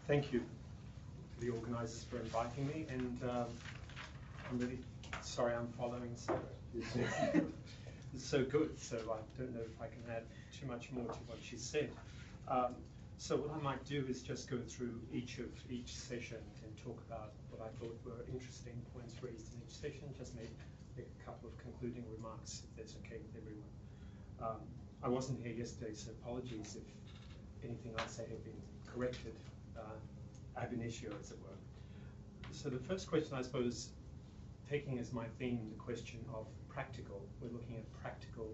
Thank you to the organisers for inviting me, and I'm really sorry I'm following Sarah. It's so good, so I don't know if I can add too much more to what she said. So what I might do is just go through each session and talk about what I thought were interesting points raised in each session, just make a couple of concluding remarks, if that's okay with everyone. I wasn't here yesterday, so apologies if anything I say had been corrected ab initio, as it were. So the first question, I suppose, taking as my theme the question of practical, we're looking at practical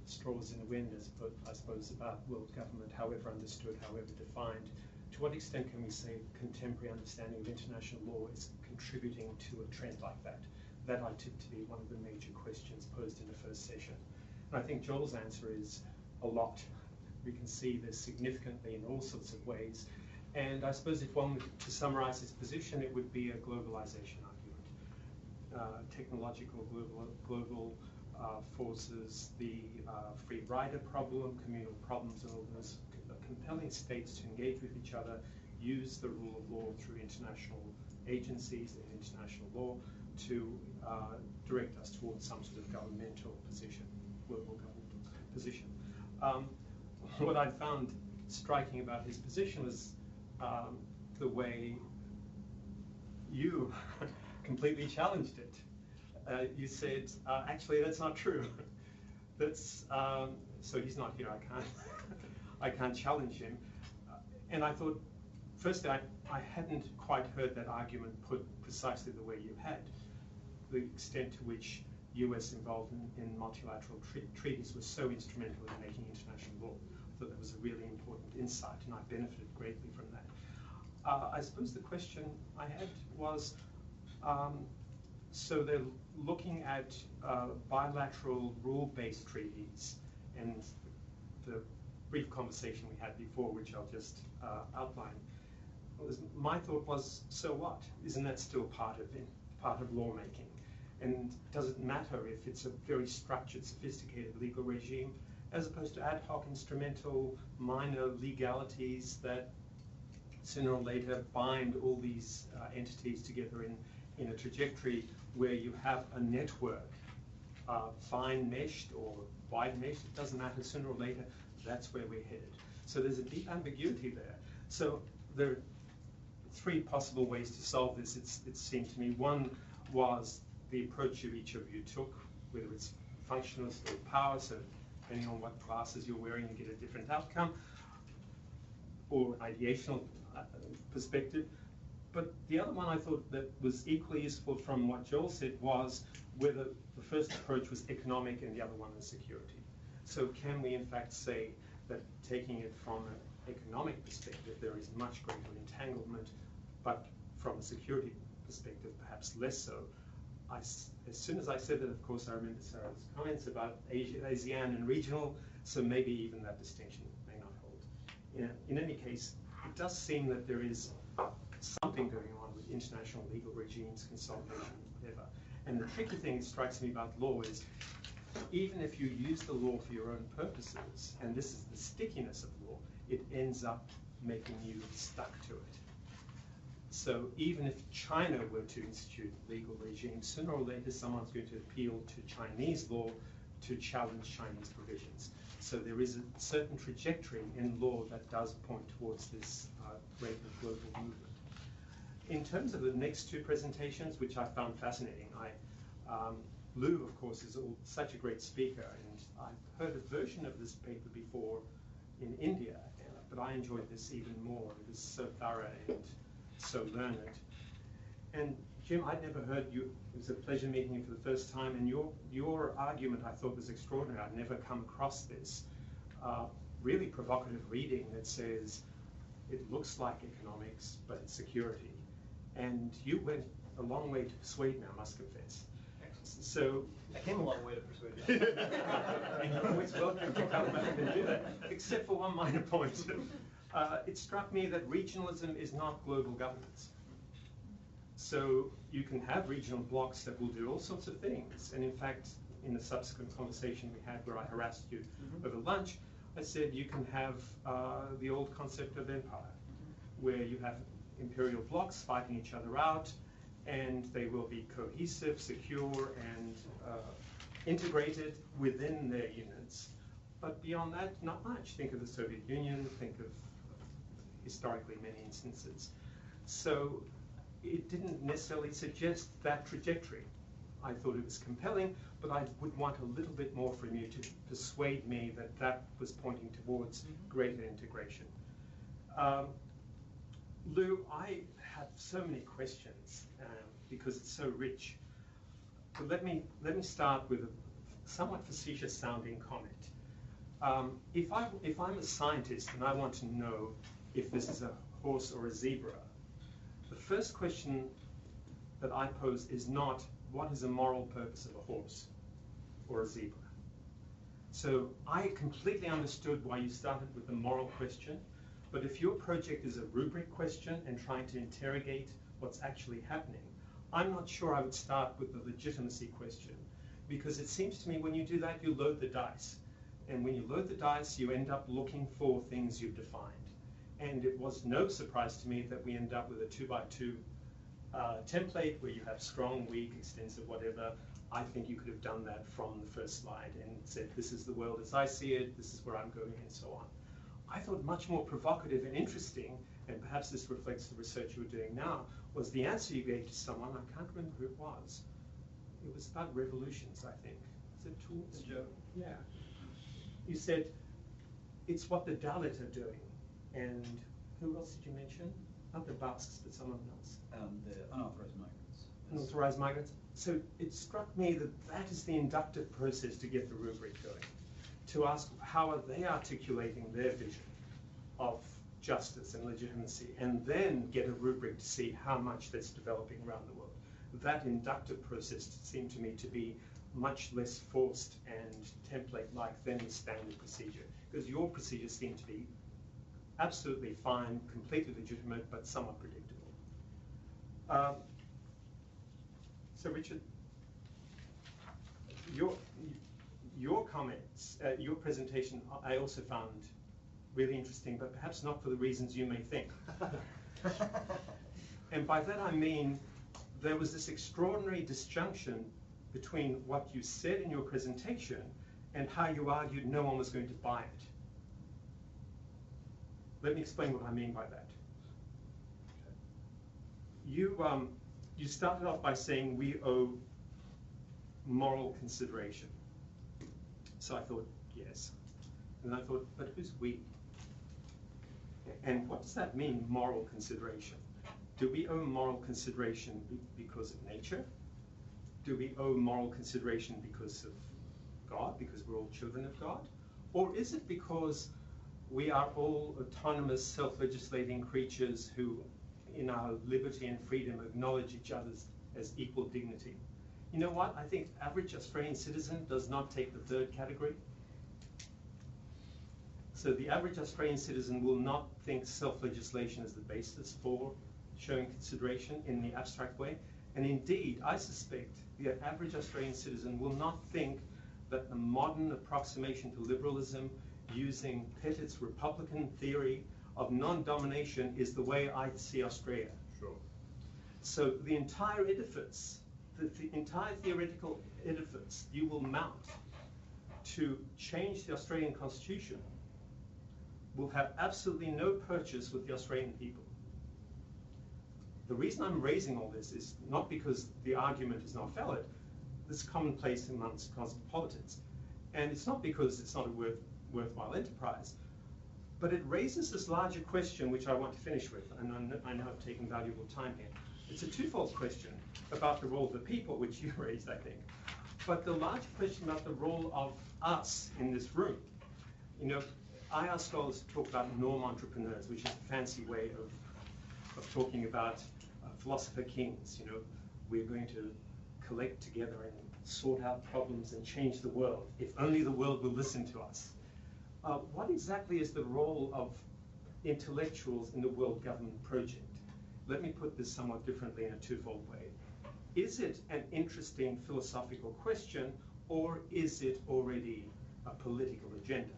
straws in the wind, but I suppose about world government, however understood, however defined. To what extent can we say contemporary understanding of international law is contributing to a trend like that? That I took to be one of the major questions posed in the first session. And I think Joel's answer is a lot. We can see this significantly in all sorts of ways. And I suppose if one were to summarize his position, it would be a globalization argument. Technological global forces, the free rider problem, communal problems, and all those compelling states to engage with each other, use the rule of law through international agencies and international law to direct us towards some sort of governmental position, global governmental position. What I found striking about his position was the way you completely challenged it. You said, actually, that's not true. That's so he's not here. I can't challenge him. And I thought, firstly, I hadn't quite heard that argument put precisely the way you had. The extent to which US involvement in multilateral treaties was so instrumental in making international law. I thought that was a really important insight, and I benefited greatly from that. I suppose the question I had was, so they're looking at bilateral rule-based treaties, and the brief conversation we had before, which I'll just outline, my thought was, so what? Isn't that still part of lawmaking? And does it matter if it's a very structured, sophisticated legal regime, as opposed to ad hoc, instrumental, minor legalities that sooner or later bind all these entities together in a trajectory where you have a network, fine meshed or wide meshed, it doesn't matter, sooner or later, that's where we're headed. So there's a deep ambiguity there. So there are three possible ways to solve this, it seemed to me. One was the approach each of you took, whether it's functionalist or power, so depending on what glasses you're wearing, you get a different outcome, or ideational perspective. But the other one I thought that was equally useful from what Joel said was whether the first approach was economic and the other one was security. So can we in fact say that taking it from an economic perspective, there is much greater entanglement, but from a security perspective, perhaps less so? As soon as I said that, of course, I remember Sarah's comments about ASEAN and regional, so maybe even that distinction may not hold. In any case, it does seem that there is something going on with international legal regimes, consolidation, whatever. And the tricky thing that strikes me about law is, even if you use the law for your own purposes, and this is the stickiness of law, it ends up making you stuck to it. So even if China were to institute legal regimes, sooner or later someone's going to appeal to Chinese law to challenge Chinese provisions. So there is a certain trajectory in law that does point towards this greater global movement. In terms of the next two presentations, which I found fascinating, Lou, of course, is such a great speaker, and I've heard a version of this paper before in India, but I enjoyed this even more. It was so thorough and so learned. And Jim, I'd never heard you. It was a pleasure meeting you for the first time, and your argument I thought was extraordinary. I'd never come across this really provocative reading that says it looks like economics, but it's security. And you went a long way to persuade me, I must confess. So I came a long way to persuade you. And you're always welcome to come back and do that, except for one minor point. It struck me that regionalism is not global governance. So you can have regional blocs that will do all sorts of things. And in fact, in the subsequent conversation we had where I harassed you over lunch, I said you can have the old concept of empire, where you have imperial blocks fighting each other out, and they will be cohesive, secure, and integrated within their units. But beyond that, not much. Think of the Soviet Union, think of historically many instances. So it didn't necessarily suggest that trajectory. I thought it was compelling, but I would want a little bit more from you to persuade me that that was pointing towards greater integration. Lou, I have so many questions because it's so rich. But let me start with a somewhat facetious sounding comment. If I'm a scientist and I want to know if this is a horse or a zebra, the first question that I pose is not what is the moral purpose of a horse or a zebra. So I completely understood why you started with the moral question, but if your project is a rubric question and trying to interrogate what's actually happening, I'm not sure I would start with the legitimacy question, because it seems to me when you do that, you load the dice. And when you load the dice, you end up looking for things you've defined. And it was no surprise to me that we end up with a 2x2 template where you have strong, weak, extensive, whatever. I think you could have done that from the first slide and said, this is the world as I see it, this is where I'm going, and so on. I thought much more provocative and interesting, and perhaps this reflects the research you were doing now, was the answer you gave to someone, I can't remember who it was. It was about revolutions, I think. Is it tools? Joe. Yeah. You said, it's what the Dalit are doing. And who else did you mention? Not the Basques, but someone else. The unauthorized migrants. Unauthorized migrants. So it struck me that that is the inductive process to get the rubric going. To ask how are they articulating their vision of justice and legitimacy, and then get a rubric to see how much that's developing around the world. That inductive process seemed to me to be much less forced and template-like than the standard procedure, because your procedure seemed to be absolutely fine, completely legitimate, but somewhat predictable. So Richard, your comments, your presentation, I also found really interesting, but perhaps not for the reasons you may think. And by that I mean, there was this extraordinary disjunction between what you said in your presentation and how you argued no one was going to buy it. Let me explain what I mean by that. You started off by saying we owe moral consideration. So I thought, yes. And I thought, but who's we? And what does that mean, moral consideration? Do we owe moral consideration because of nature? Do we owe moral consideration because of God, because we're all children of God? Or is it because we are all autonomous, self-legislating creatures who, in our liberty and freedom, acknowledge each other as equal dignity? You know what? I think average Australian citizen does not take the third category. So the average Australian citizen will not think self-legislation is the basis for showing consideration in the abstract way. And indeed, I suspect the average Australian citizen will not think that the modern approximation to liberalism using Pettit's Republican theory of non-domination is the way I see Australia. Sure. So the entire edifice, the entire theoretical edifice you will mount to change the Australian Constitution will have absolutely no purchase with the Australian people. The reason I'm raising all this is not because the argument is not valid. This is commonplace amongst cosmopolitans. And it's not because it's not a worthwhile enterprise, but it raises this larger question, which I want to finish with, and I know I've taken valuable time here. It's a twofold question about the role of the people, which you raised, I think, but the larger question about the role of us in this room. You know, I ask scholars to talk about norm entrepreneurs, which is a fancy way of talking about philosopher kings. You know, we're going to collect together and sort out problems and change the world, if only the world will listen to us. What exactly is the role of intellectuals in the world government project? Let me put this somewhat differently in a twofold way. Is it an interesting philosophical question, or is it already a political agenda?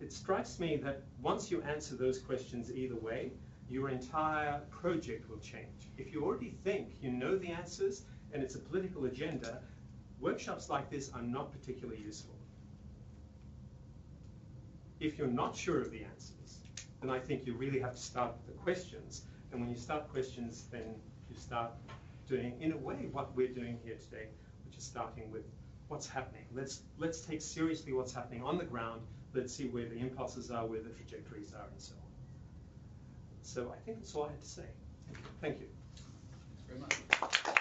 it strikes me that once you answer those questions either way, your entire project will change. If you already think you know the answers and it's a political agenda, workshops like this are not particularly useful. If you're not sure of the answers, then I think you really have to start with the questions. And when you start questions, then you start doing, in a way, what we're doing here today, which is starting with what's happening. Let's take seriously what's happening on the ground. Let's see where the impulses are, where the trajectories are, and so on. So I think that's all I had to say. Thank you. Thanks very much.